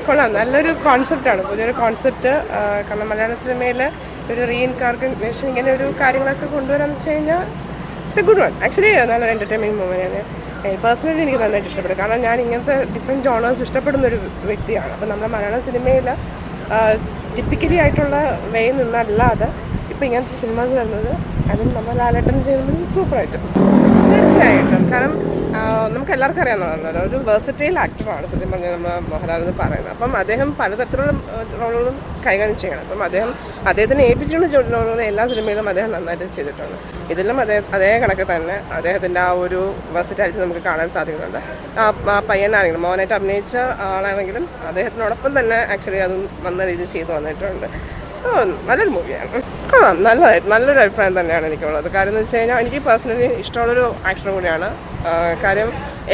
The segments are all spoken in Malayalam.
കൊള്ളാം, നല്ലൊരു കോൺസെപ്റ്റാണ്, പുതിയൊരു കോൺസെപ്റ്റ്. കാരണം മലയാള സിനിമയിൽ ഒരു റീഇൻകാർണേഷൻ ഇങ്ങനെ ഒരു കാര്യങ്ങളൊക്കെ കൊണ്ടുവരാന്ന് വെച്ച് കഴിഞ്ഞാൽ it's A good one. Actually നല്ലൊരു എൻ്റർടൈൻമെൻറ്റ് മൂവിയാണ്. പേഴ്സണലി എനിക്ക് നന്നായിട്ട് ഇഷ്ടപ്പെടും. കാരണം ഞാൻ ഇങ്ങനത്തെ ഡിഫറെൻറ്റ് ജോണേഴ്സ് ഇഷ്ടപ്പെടുന്നൊരു വ്യക്തിയാണ്. അപ്പോൾ നമ്മുടെ മലയാള സിനിമയിൽ ടിപ്പിക്കലി ആയിട്ടുള്ള വേയിൽ നിന്നല്ലാതെ ഇപ്പോൾ ഇങ്ങനത്തെ സിനിമാസ് വരുന്നത് അതും നമ്മൾ ലാലേട്ടൻ ചെയ്യുന്നത് സൂപ്പറായിട്ട്. തീർച്ചയായിട്ടും. കാരണം നമുക്ക് എല്ലാവർക്കും അറിയാവുന്നതാണല്ലോ, ഒരു വേഴ്സറ്റൈൽ ആക്ടറാണ് സത്യം പറഞ്ഞാൽ നമ്മൾ മോഹൻലാൽ എന്ന് പറയുന്നത്. അപ്പം അദ്ദേഹം പലതരത്തിലുള്ള റോളുകളും കൈകാര്യം ചെയ്യണം. അപ്പം അദ്ദേഹത്തിന് ഏൽപ്പിച്ചിട്ടുള്ള റോളുകൾ എല്ലാ സിനിമയിലും അദ്ദേഹം നന്നായിട്ട് ചെയ്തിട്ടുണ്ട്. ഇതിലും അതേ കണക്ക് തന്നെ അദ്ദേഹത്തിൻ്റെ ആ ഒരു വേഴ്സറ്റാലിറ്റി നമുക്ക് കാണാൻ സാധിക്കുന്നുണ്ട്. ആ പയ്യനാണെങ്കിലും മോഹനായിട്ട് അഭിനയിച്ച ആളാണെങ്കിലും അദ്ദേഹത്തിനോടൊപ്പം തന്നെ ആക്ച്വലി അതും വന്ന രീതിയിൽ ചെയ്തു വന്നിട്ടുണ്ട്. സോ നല്ലൊരു മൂവിയാണ്, കൊള്ളാം, നല്ലൊരു അഭിപ്രായം തന്നെയാണ് എനിക്കുള്ളത്. കാര്യം എന്ന് വെച്ച് കഴിഞ്ഞാൽ എനിക്ക് പേഴ്സണലി ഇഷ്ടമുള്ളൊരു ആക്ടർ കൂടിയാണ്. കാര്യം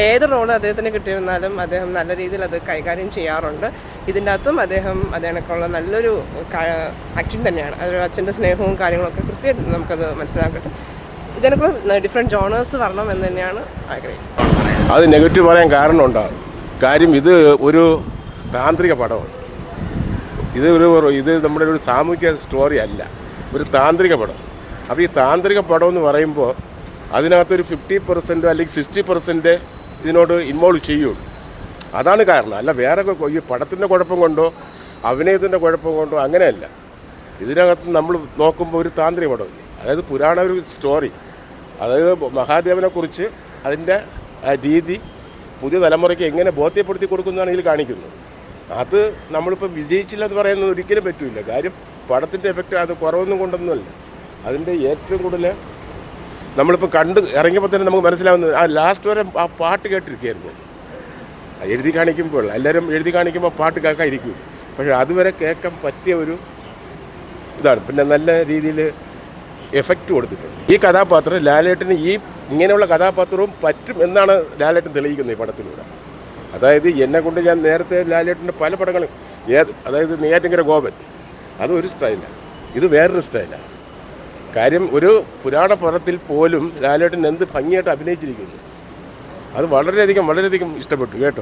ഏത് റോള് അദ്ദേഹത്തിന് കിട്ടിയിരുന്നാലും അദ്ദേഹം നല്ല രീതിയിൽ അത് കൈകാര്യം ചെയ്യാറുണ്ട്. ഇതിൻ്റെ അകത്തും അദ്ദേഹത്തിനുള്ള നല്ലൊരു ആക്ടിങ് തന്നെയാണ്. അതൊരു അച്ഛൻ്റെ സ്നേഹവും കാര്യങ്ങളൊക്കെ കൃത്യമായിട്ട് നമുക്കത് മനസ്സിലാക്കട്ടെ. ഇതിനൊക്കെ ഡിഫറെൻറ്റ് ജോണേഴ്സ് വരണം എന്ന് തന്നെയാണ് ആഗ്രഹിക്കുന്നത്. അത് നെഗറ്റീവ് പറയാൻ കാരണമുണ്ടാകും. കാര്യം ഇത് ഒരു താന്ത്രിക പടമാണ്. ഇത് നമ്മുടെ ഒരു സാമൂഹിക സ്റ്റോറി അല്ല, ഒരു താന്ത്രിക പടം. അപ്പോൾ ഈ താന്ത്രിക പടം എന്ന് പറയുമ്പോൾ അതിനകത്തൊരു 50% അല്ലെങ്കിൽ 60% ഇതിനോട് ഇൻവോൾവ് ചെയ്യുള്ളൂ. അതാണ് കാരണം. അല്ല വേറെ ഈ പടത്തിൻ്റെ കുഴപ്പം കൊണ്ടോ അഭിനയത്തിൻ്റെ കുഴപ്പം കൊണ്ടോ അങ്ങനെയല്ല. ഇതിനകത്ത് നമ്മൾ നോക്കുമ്പോൾ ഒരു താന്ത്രിക പടമില്ല, അതായത് പുരാണ ഒരു സ്റ്റോറി, അതായത് മഹാദേവനെക്കുറിച്ച് അതിൻ്റെ രീതി പുതിയ തലമുറയ്ക്ക് എങ്ങനെ ബോധ്യപ്പെടുത്തി കൊടുക്കുന്നതാണ് ഇതിൽ കാണിക്കുന്നത്. അത് നമ്മളിപ്പോൾ വിജയിച്ചില്ലെന്ന് പറയുന്നത് ഒരിക്കലും പറ്റില്ല. കാര്യം പടത്തിൻ്റെ എഫക്റ്റ് അത് കുറവൊന്നും കൊണ്ടൊന്നുമല്ല. അതിൻ്റെ ഏറ്റവും കൂടുതൽ നമ്മളിപ്പോൾ ഇറങ്ങിയപ്പോൾ തന്നെ നമുക്ക് മനസ്സിലാവുന്നത് ആ ലാസ്റ്റ് വരെ ആ പാട്ട് കേട്ടിരിക്കുകയായിരുന്നു. എഴുതി കാണിക്കുമ്പോൾ എല്ലാവരും എഴുതി കാണിക്കുമ്പോൾ പാട്ട് കേൾക്കാതിരിക്കും, പക്ഷേ അതുവരെ കേൾക്കാൻ പറ്റിയ ഒരു ഇതാണ്. പിന്നെ നല്ല രീതിയിൽ എഫക്റ്റ് കൊടുത്തിട്ടുണ്ട്. ഈ കഥാപാത്രം ലാലേട്ടന് ഇങ്ങനെയുള്ള കഥാപാത്രവും പറ്റും എന്നാണ് ലാലേട്ടൻ തെളിയിക്കുന്നത് ഈ പടത്തിലൂടെ. അതായത് എന്നെ കൊണ്ട് ഞാൻ നേരത്തെ ലാലേട്ടൻ്റെ പല പടങ്ങളും അതായത് നെയ്യാറ്റിൻകര ഗോപൻ അതൊരു സ്റ്റൈലാണ്, ഇത് വേറൊരു സ്റ്റൈലാണ്. കാര്യം ഒരു പുരാണ പടത്തിൽ പോലും ലാലേട്ടൻ എന്ത് ഭംഗിയായിട്ട് അഭിനയിച്ചിരിക്കുന്നു. അത് വളരെയധികം ഇഷ്ടപ്പെട്ടു കേട്ടോ.